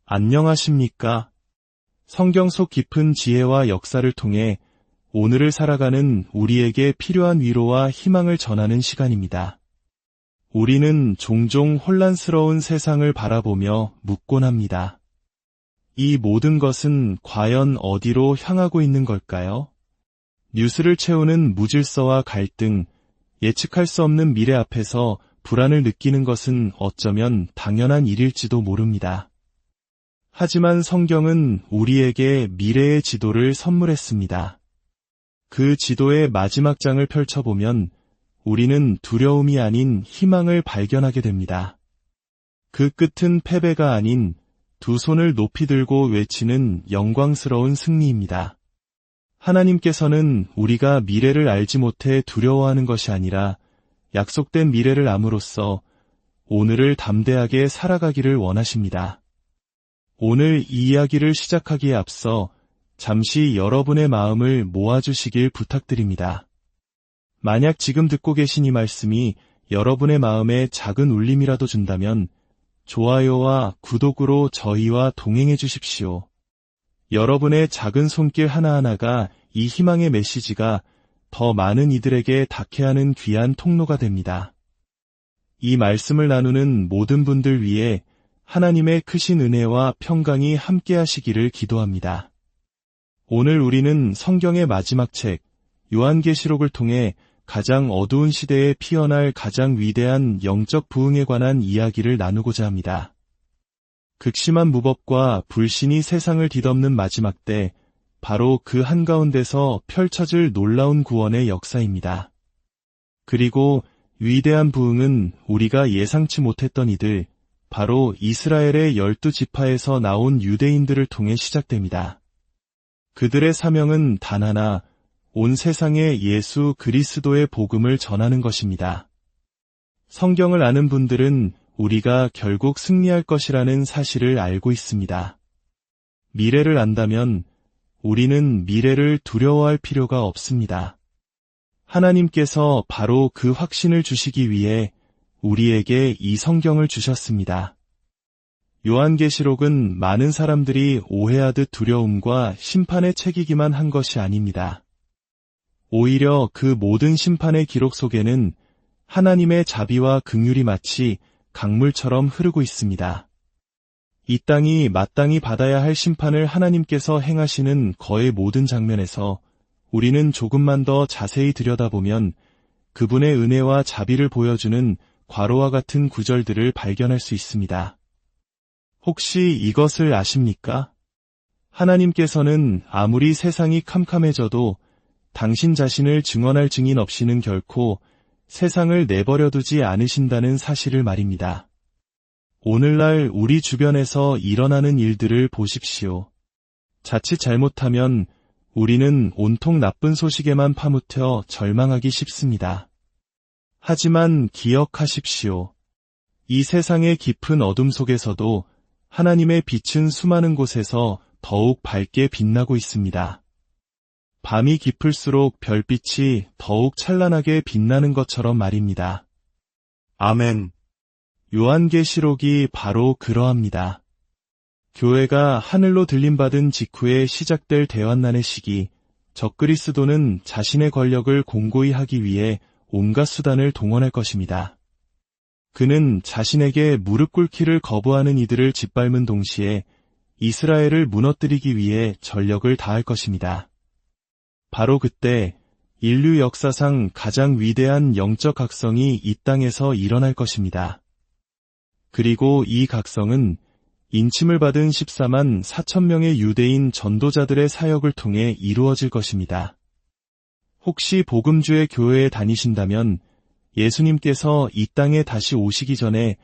안녕하십니까? 성경 속 깊은 지혜와 역사를 통해 오늘을 살아가는 우리에게 필요한 위로와 희망을 전하는 시간입니다. 우리는 종종 혼란스러운 세상을 바라보며 묻곤 합니다. 이 모든 것은 과연 어디로 향하고 있는 걸까요? 뉴스를 채우는 무질서와 갈등, 예측할 수 없는 미래 앞에서 불안을 느끼는 것은 어쩌면 당연한 일일지도 모릅니다. 하지만 성경은 우리에게 미래의 지도를 선물했습니다. 그 지도의 마지막 장을 펼쳐보면 우리는 두려움이 아닌 희망을 발견하게 됩니다. 그 끝은 패배가 아닌 두 손을 높이 들고 외치는 영광스러운 승리입니다. 하나님께서는 우리가 미래를 알지 못해 두려워하는 것이 아니라 약속된 미래를 암으로써 오늘을 담대하게 살아가기를 원하십니다. 오늘 이 이야기를 시작하기에 앞서 잠시 여러분의 마음을 모아주시길 부탁드립니다. 만약 지금 듣고 계신 이 말씀이 여러분의 마음에 작은 울림이라도 준다면 좋아요와 구독으로 저희와 동행해 주십시오. 여러분의 작은 손길 하나하나가 이 희망의 메시지가 더 많은 이들에게 닿게 하는 귀한 통로가 됩니다. 이 말씀을 나누는 모든 분들 위해 하나님의 크신 은혜와 평강이 함께 하시기를 기도합니다. 오늘 우리는 성경의 마지막 책, 요한계시록을 통해 가장 어두운 시대에 피어날 가장 위대한 영적 부흥에 관한 이야기를 나누고자 합니다. 극심한 무법과 불신이 세상을 뒤덮는 마지막 때, 바로 그 한가운데서 펼쳐질 놀라운 구원의 역사입니다. 그리고 위대한 부흥은 우리가 예상치 못했던 이들, 바로 이스라엘의 12지파에서 나온 유대인들을 통해 시작됩니다. 그들의 사명은 단 하나, 온 세상에 예수 그리스도의 복음을 전하는 것입니다. 성경을 아는 분들은 우리가 결국 승리할 것이라는 사실을 알고 있습니다. 미래를 안다면 우리는 미래를 두려워할 필요가 없습니다. 하나님께서 바로 그 확신을 주시기 위해 우리에게 이 성경을 주셨습니다. 요한계시록은 많은 사람들이 오해하듯 두려움과 심판의 책이기만 한 것이 아닙니다. 오히려 그 모든 심판의 기록 속에는 하나님의 자비와 긍휼이 마치 강물처럼 흐르고 있습니다. 이 땅이 마땅히 받아야 할 심판을 하나님께서 행하시는 거의 모든 장면에서 우리는 조금만 더 자세히 들여다보면 그분의 은혜와 자비를 보여주는 과로와 같은 구절들을 발견할 수 있습니다. 혹시 이것을 아십니까? 하나님께서는 아무리 세상이 캄캄해져도 당신 자신을 증언할 증인 없이는 결코 세상을 내버려두지 않으신다는 사실을 말입니다. 오늘날 우리 주변에서 일어나는 일들을 보십시오. 자칫 잘못하면 우리는 온통 나쁜 소식에만 파묻혀 절망하기 쉽습니다. 하지만 기억하십시오. 이 세상의 깊은 어둠 속에서도 하나님의 빛은 수많은 곳에서 더욱 밝게 빛나고 있습니다. 밤이 깊을수록 별빛이 더욱 찬란하게 빛나는 것처럼 말입니다. 아멘. 요한계시록이 바로 그러합니다. 교회가 하늘로 들림받은 직후에 시작될 대환난의 시기, 적그리스도는 자신의 권력을 공고히 하기 위해 온갖 수단을 동원할 것입니다. 그는 자신에게 무릎 꿇기를 거부하는 이들을 짓밟은 동시에 이스라엘을 무너뜨리기 위해 전력을 다할 것입니다. 바로 그때 인류 역사상 가장 위대한 영적 각성이 이 땅에서 일어날 것입니다. 그리고 이 각성은 인침을 받은 14만 4천 명의 유대인 전도자들의 사역을 통해 이루어질 것입니다. 혹시 복음주의 교회에 다니신다면 예수님께서 이 땅에 다시 오시기 전에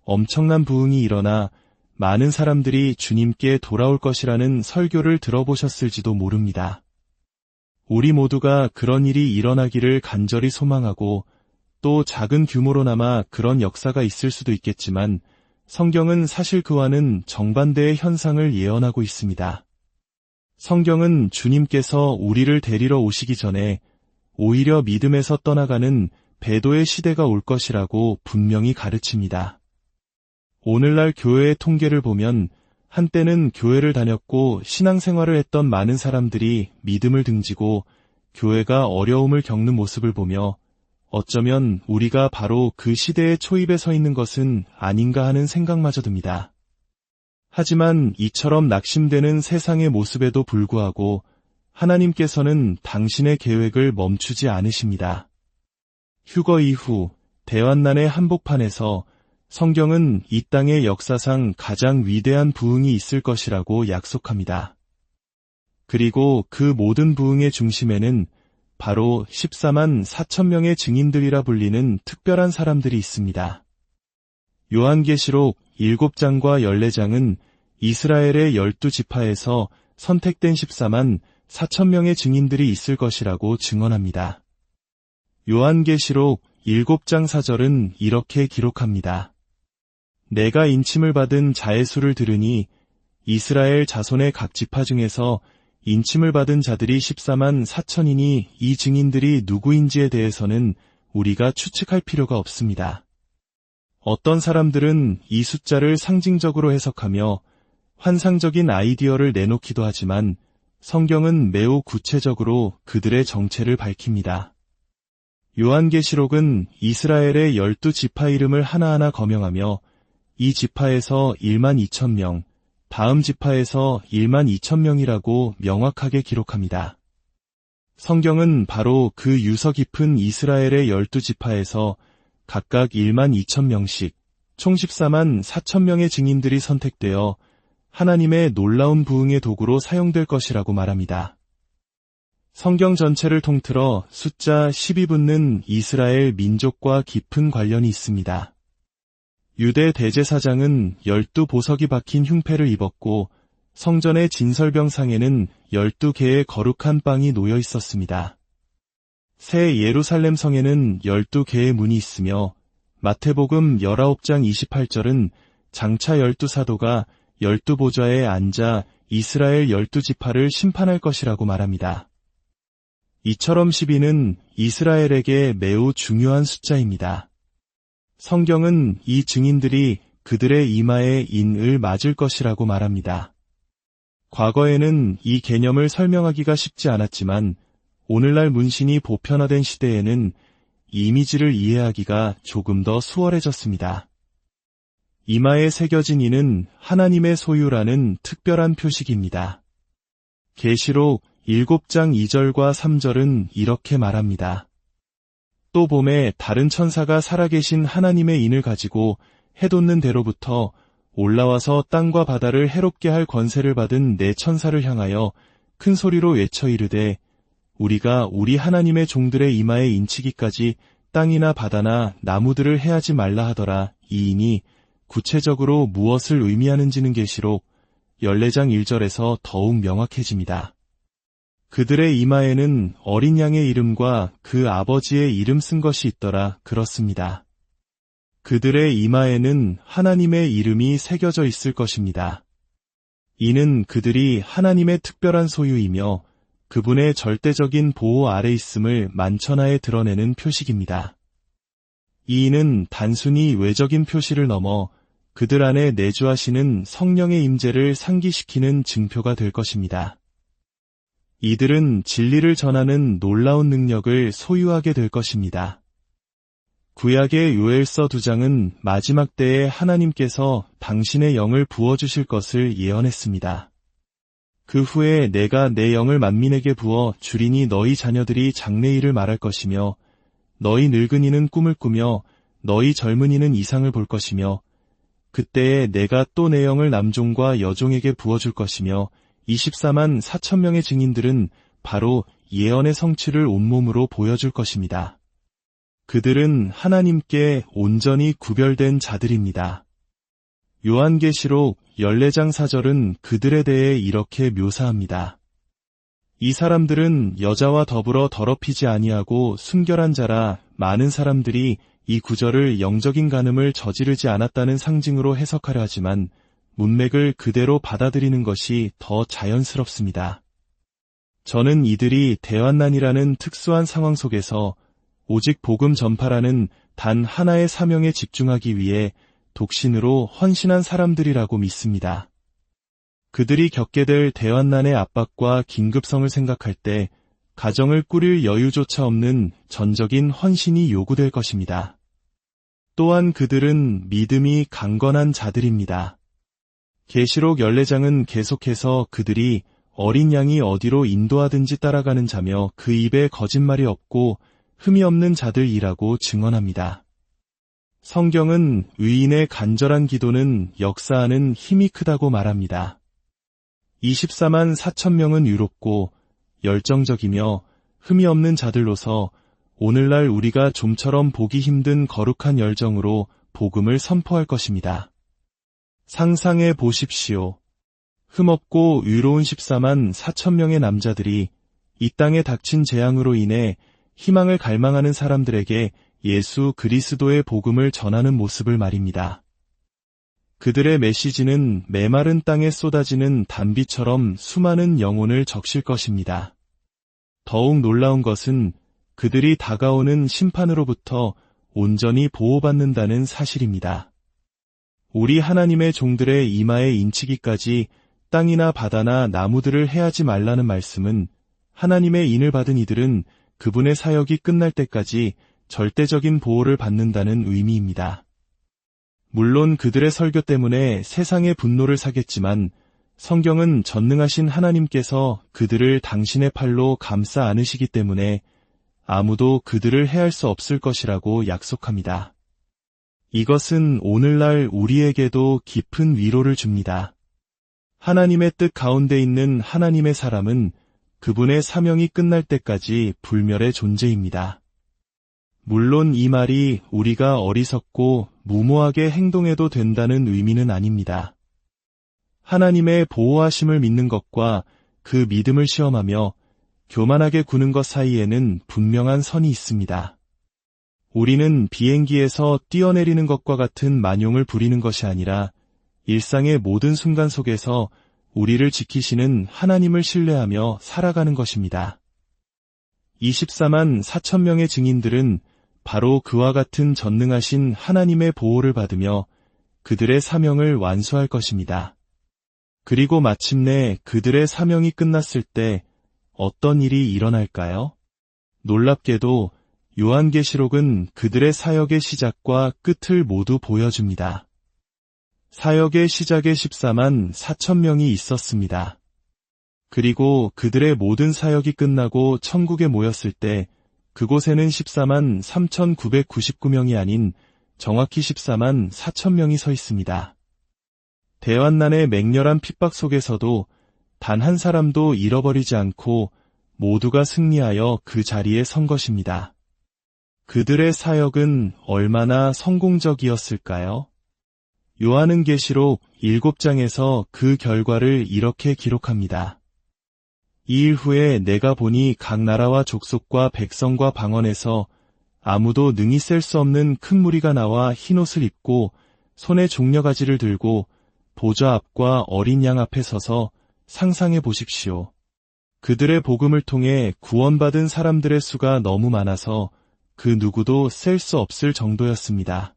엄청난 부흥이 일어나 많은 사람들이 주님께 돌아올 것이라는 설교를 들어보셨을지도 모릅니다. 우리 모두가 그런 일이 일어나기를 간절히 소망하고 또 작은 규모로나마 그런 역사가 있을 수도 있겠지만 성경은 사실 그와는 정반대의 현상을 예언하고 있습니다. 성경은 주님께서 우리를 데리러 오시기 전에 오히려 믿음에서 떠나가는 배도의 시대가 올 것이라고 분명히 가르칩니다. 오늘날 교회의 통계를 보면 한때는 교회를 다녔고 신앙생활을 했던 많은 사람들이 믿음을 등지고 교회가 어려움을 겪는 모습을 보며 어쩌면 우리가 바로 그 시대의 초입에 서 있는 것은 아닌가 하는 생각마저 듭니다. 하지만 이처럼 낙심되는 세상의 모습에도 불구하고 하나님께서는 당신의 계획을 멈추지 않으십니다. 휴거 이후 대환난의 한복판에서 성경은 이 땅의 역사상 가장 위대한 부흥이 있을 것이라고 약속합니다. 그리고 그 모든 부흥의 중심에는 바로 14만 4천 명의 증인들이라 불리는 특별한 사람들이 있습니다. 요한계시록 7장과 14장은 이스라엘의 12지파에서 선택된 14만 4천 명의 증인들이 있을 것이라고 증언합니다. 요한계시록 7장 4절은 이렇게 기록합니다. 내가 인침을 받은 자의 수를 들으니 이스라엘 자손의 각 지파 중에서 인침을 받은 자들이 14만 4천이니 이 증인들이 누구인지에 대해서는 우리가 추측할 필요가 없습니다. 어떤 사람들은 이 숫자를 상징적으로 해석하며 환상적인 아이디어를 내놓기도 하지만 성경은 매우 구체적으로 그들의 정체를 밝힙니다. 요한계시록은 이스라엘의 12지파 이름을 하나하나 거명하며 이 지파에서 1만 2천 명, 다음 지파에서 1만 2천 명이라고 명확하게 기록합니다. 성경은 바로 그 유서 깊은 이스라엘의 12지파에서 각각 1만 2천 명씩 총 14만 4천 명의 증인들이 선택되어 하나님의 놀라운 부흥의 도구로 사용될 것이라고 말합니다. 성경 전체를 통틀어 숫자 10이 붙는 이스라엘 민족과 깊은 관련이 있습니다. 유대 대제사장은 12보석이 박힌 흉패를 입었고 성전의 진설병상에는 12개의 거룩한 빵이 놓여 있었습니다. 새 예루살렘 성에는 12개의 문이 있으며 마태복음 19장 28절은 장차 12사도가 12보좌에 앉아 이스라엘 12지파를 심판할 것이라고 말합니다. 이처럼 12는 이스라엘에게 매우 중요한 숫자입니다. 성경은 이 증인들이 그들의 이마에 인을 맞을 것이라고 말합니다. 과거에는 이 개념을 설명하기가 쉽지 않았지만 오늘날 문신이 보편화된 시대에는 이 이미지를 이해하기가 조금 더 수월해졌습니다. 이마에 새겨진 인은 하나님의 소유라는 특별한 표식입니다. 계시록 7장 2절과 3절은 이렇게 말합니다. 또 봄에 다른 천사가 살아계신 하나님의 인을 가지고 해돋는 데로부터 올라와서 땅과 바다를 해롭게 할 권세를 받은 네 천사를 향하여 큰 소리로 외쳐 이르되 우리가 우리 하나님의 종들의 이마에 인치기까지 땅이나 바다나 나무들을 해하지 말라 하더라. 이 인이 구체적으로 무엇을 의미하는지는 계시록 14장 1절에서 더욱 명확해집니다. 그들의 이마에는 어린 양의 이름과 그 아버지의 이름 쓴 것이 있더라. 그렇습니다. 그들의 이마에는 하나님의 이름이 새겨져 있을 것입니다. 이는 그들이 하나님의 특별한 소유이며 그분의 절대적인 보호 아래 있음을 만천하에 드러내는 표식입니다. 이 인은 단순히 외적인 표시를 넘어 그들 안에 내주하시는 성령의 임재를 상기시키는 증표가 될 것입니다. 이들은 진리를 전하는 놀라운 능력을 소유하게 될 것입니다. 구약의 요엘서 2장은 마지막 때에 하나님께서 당신의 영을 부어주실 것을 예언했습니다. 그 후에 내가 내 영을 만민에게 부어 주리니 너희 자녀들이 장래일을 말할 것이며 너희 늙은이는 꿈을 꾸며 너희 젊은이는 이상을 볼 것이며 그때에 내가 또 내 영을 남종과 여종에게 부어줄 것이며 24만 4천 명의 증인들은 바로 예언의 성취를 온몸으로 보여줄 것입니다. 그들은 하나님께 온전히 구별된 자들입니다. 요한계시록 14장 4절은 그들에 대해 이렇게 묘사합니다. 이 사람들은 여자와 더불어 더럽히지 아니하고 순결한 자라. 많은 사람들이 이 구절을 영적인 간음을 저지르지 않았다는 상징으로 해석하려 하지만 문맥을 그대로 받아들이는 것이 더 자연스럽습니다. 저는 이들이 대환난이라는 특수한 상황 속에서 오직 복음 전파라는 단 하나의 사명에 집중하기 위해 독신으로 헌신한 사람들이라고 믿습니다. 그들이 겪게 될 대환난의 압박과 긴급성을 생각할 때 가정을 꾸릴 여유조차 없는 전적인 헌신이 요구될 것입니다. 또한 그들은 믿음이 강건한 자들입니다. 계시록 14장은 계속해서 그들이 어린 양이 어디로 인도하든지 따라가는 자며 그 입에 거짓말이 없고 흠이 없는 자들이라고 증언합니다. 성경은 의인의 간절한 기도는 역사하는 힘이 크다고 말합니다. 24만 4천 명은 유롭고 열정적이며 흠이 없는 자들로서 오늘날 우리가 좀처럼 보기 힘든 거룩한 열정으로 복음을 선포할 것입니다. 상상해 보십시오. 흠없고 의로운 14만 4천 명의 남자들이 이 땅에 닥친 재앙으로 인해 희망을 갈망하는 사람들에게 예수 그리스도의 복음을 전하는 모습을 말입니다. 그들의 메시지는 메마른 땅에 쏟아지는 단비처럼 수많은 영혼을 적실 것입니다. 더욱 놀라운 것은 그들이 다가오는 심판으로부터 온전히 보호받는다는 사실입니다. 우리 하나님의 종들의 이마에 인치기까지 땅이나 바다나 나무들을 해하지 말라는 말씀은 하나님의 인을 받은 이들은 그분의 사역이 끝날 때까지 절대적인 보호를 받는다는 의미입니다. 물론 그들의 설교 때문에 세상의 분노를 사겠지만 성경은 전능하신 하나님께서 그들을 당신의 팔로 감싸 안으시기 때문에 아무도 그들을 해할 수 없을 것이라고 약속합니다. 이것은 오늘날 우리에게도 깊은 위로를 줍니다. 하나님의 뜻 가운데 있는 하나님의 사람은 그분의 사명이 끝날 때까지 불멸의 존재입니다. 물론 이 말이 우리가 어리석고 무모하게 행동해도 된다는 의미는 아닙니다. 하나님의 보호하심을 믿는 것과 그 믿음을 시험하며 교만하게 구는 것 사이에는 분명한 선이 있습니다. 우리는 비행기에서 뛰어내리는 것과 같은 만용을 부리는 것이 아니라 일상의 모든 순간 속에서 우리를 지키시는 하나님을 신뢰하며 살아가는 것입니다. 24만 4천 명의 증인들은 바로 그와 같은 전능하신 하나님의 보호를 받으며 그들의 사명을 완수할 것입니다. 그리고 마침내 그들의 사명이 끝났을 때 어떤 일이 일어날까요? 놀랍게도 요한계시록은 그들의 사역의 시작과 끝을 모두 보여줍니다. 사역의 시작에 14만 4천 명이 있었습니다. 그리고 그들의 모든 사역이 끝나고 천국에 모였을 때 그곳에는 14만 3,999명이 아닌 정확히 14만 4천 명이 서 있습니다. 대환난의 맹렬한 핍박 속에서도 단 한 사람도 잃어버리지 않고 모두가 승리하여 그 자리에 선 것입니다. 그들의 사역은 얼마나 성공적이었을까요? 요한은 계시록 7장에서 그 결과를 이렇게 기록합니다. 이 일 후에 내가 보니 각 나라와 족속과 백성과 방언에서 아무도 능히 셀 수 없는 큰 무리가 나와 흰옷을 입고 손에 종려가지를 들고 보좌 앞과 어린 양 앞에 서서 상상해 보십시오. 그들의 복음을 통해 구원받은 사람들의 수가 너무 많아서 그 누구도 셀 수 없을 정도였습니다.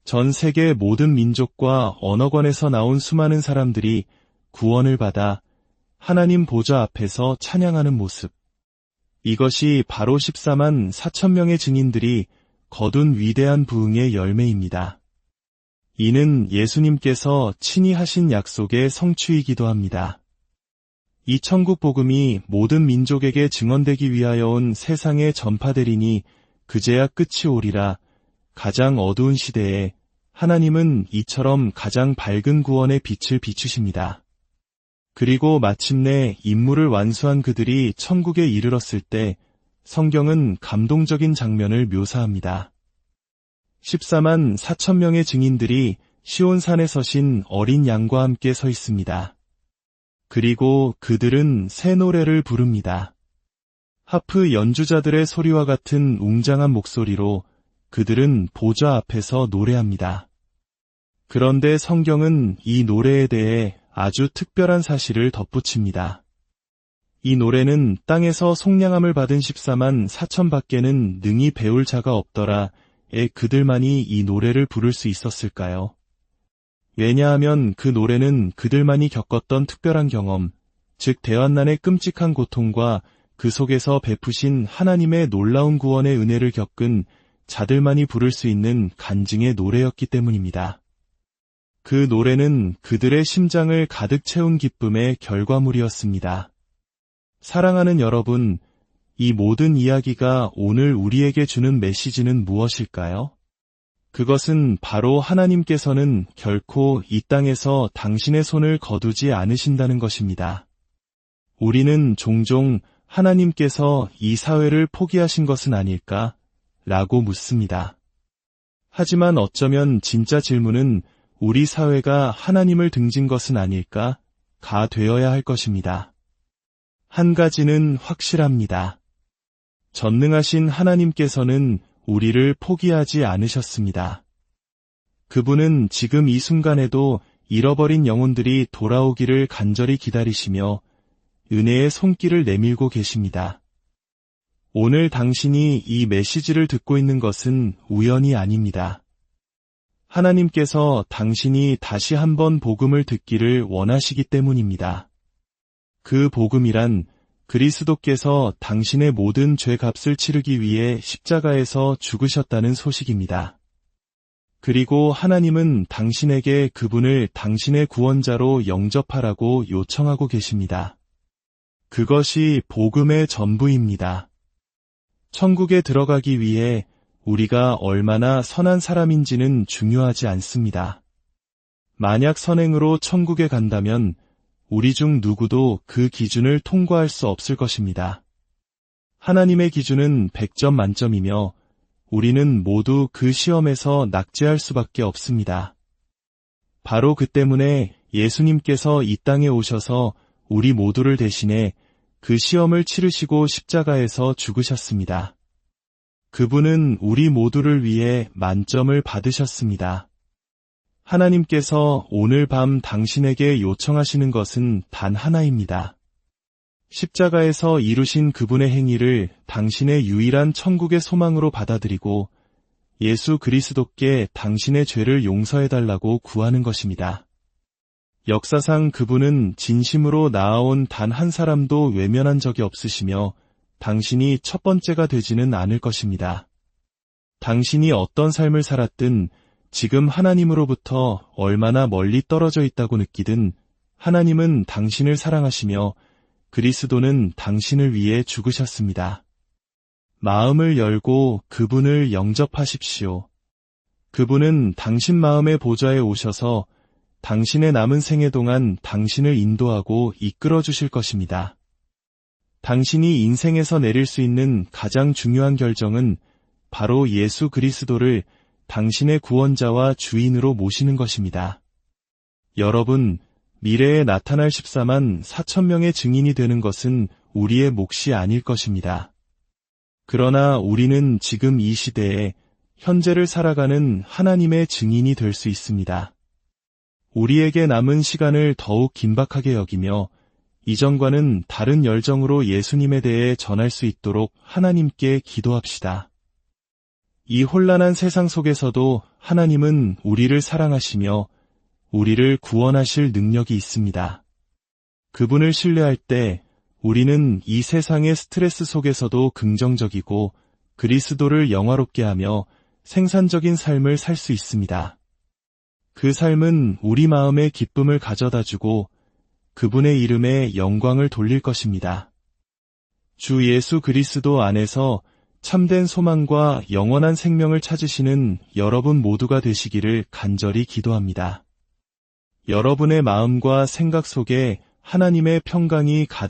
전 세계 모든 민족과 언어권에서 나온 수많은 사람들이 구원을 받아 하나님 보좌 앞에서 찬양하는 모습. 이것이 바로 14만 4천 명의 증인들이 거둔 위대한 부흥의 열매입니다. 이는 예수님께서 친히 하신 약속의 성취이기도 합니다. 이 천국 복음이 모든 민족에게 증언되기 위하여 온 세상에 전파되리니 그제야 끝이 오리라. 가장 어두운 시대에 하나님은 이처럼 가장 밝은 구원의 빛을 비추십니다. 그리고 마침내 임무를 완수한 그들이 천국에 이르렀을 때 성경은 감동적인 장면을 묘사합니다. 14만 4천 명의 증인들이 시온산에 서신 어린 양과 함께 서 있습니다. 그리고 그들은 새 노래를 부릅니다. 하프 연주자들의 소리와 같은 웅장한 목소리로 그들은 보좌 앞에서 노래합니다. 그런데 성경은 이 노래에 대해 아주 특별한 사실을 덧붙입니다. 이 노래는 땅에서 속량함을 받은 14만 4천 밖에는 능히 배울 자가 없더라. 에 그들만이 이 노래를 부를 수 있었을까요? 왜냐하면 그 노래는 그들만이 겪었던 특별한 경험, 즉 대환난의 끔찍한 고통과 그 속에서 베푸신 하나님의 놀라운 구원의 은혜를 겪은 자들만이 부를 수 있는 간증의 노래였기 때문입니다. 그 노래는 그들의 심장을 가득 채운 기쁨의 결과물이었습니다. 사랑하는 여러분, 이 모든 이야기가 오늘 우리에게 주는 메시지는 무엇일까요? 그것은 바로 하나님께서는 결코 이 땅에서 당신의 손을 거두지 않으신다는 것입니다. 우리는 종종 하나님께서 이 사회를 포기하신 것은 아닐까? 라고 묻습니다. 하지만 어쩌면 진짜 질문은 우리 사회가 하나님을 등진 것은 아닐까? 가 되어야 할 것입니다. 한 가지는 확실합니다. 전능하신 하나님께서는 우리를 포기하지 않으셨습니다. 그분은 지금 이 순간에도 잃어버린 영혼들이 돌아오기를 간절히 기다리시며 은혜의 손길을 내밀고 계십니다. 오늘 당신이 이 메시지를 듣고 있는 것은 우연이 아닙니다. 하나님께서 당신이 다시 한번 복음을 듣기를 원하시기 때문입니다. 그 복음이란 그리스도께서 당신의 모든 죄값을 치르기 위해 십자가에서 죽으셨다는 소식입니다. 그리고 하나님은 당신에게 그분을 당신의 구원자로 영접하라고 요청하고 계십니다. 그것이 복음의 전부입니다. 천국에 들어가기 위해 우리가 얼마나 선한 사람인지는 중요하지 않습니다. 만약 선행으로 천국에 간다면 우리 중 누구도 그 기준을 통과할 수 없을 것입니다. 하나님의 기준은 100점 만점이며 우리는 모두 그 시험에서 낙제할 수밖에 없습니다. 바로 그 때문에 예수님께서 이 땅에 오셔서 우리 모두를 대신해 그 시험을 치르시고 십자가에서 죽으셨습니다. 그분은 우리 모두를 위해 만점을 받으셨습니다. 하나님께서 오늘 밤 당신에게 요청하시는 것은 단 하나입니다. 십자가에서 이루신 그분의 행위를 당신의 유일한 천국의 소망으로 받아들이고 예수 그리스도께 당신의 죄를 용서해달라고 구하는 것입니다. 역사상 그분은 진심으로 나아온 단 한 사람도 외면한 적이 없으시며 당신이 첫 번째가 되지는 않을 것입니다. 당신이 어떤 삶을 살았든 지금 하나님으로부터 얼마나 멀리 떨어져 있다고 느끼든 하나님은 당신을 사랑하시며 그리스도는 당신을 위해 죽으셨습니다. 마음을 열고 그분을 영접하십시오. 그분은 당신 마음의 보좌에 오셔서 당신의 남은 생애 동안 당신을 인도하고 이끌어 주실 것입니다. 당신이 인생에서 내릴 수 있는 가장 중요한 결정은 바로 예수 그리스도를 당신의 구원자와 주인으로 모시는 것입니다. 여러분, 미래에 나타날 14만 4천 명의 증인이 되는 것은 우리의 몫이 아닐 것입니다. 그러나 우리는 지금 이 시대에 현재를 살아가는 하나님의 증인이 될 수 있습니다. 우리에게 남은 시간을 더욱 긴박하게 여기며 이전과는 다른 열정으로 예수님에 대해 전할 수 있도록 하나님께 기도합시다. 이 혼란한 세상 속에서도 하나님은 우리를 사랑하시며 우리를 구원하실 능력이 있습니다. 그분을 신뢰할 때 우리는 이 세상의 스트레스 속에서도 긍정적이고 그리스도를 영화롭게 하며 생산적인 삶을 살 수 있습니다. 그 삶은 우리 마음에 기쁨을 가져다주고 그분의 이름에 영광을 돌릴 것입니다. 주 예수 그리스도 안에서 참된 소망과 영원한 생명을 찾으시는 여러분 모두가 되시기를 간절히 기도합니다. 여러분의 마음과 생각 속에 하나님의 평강이 가득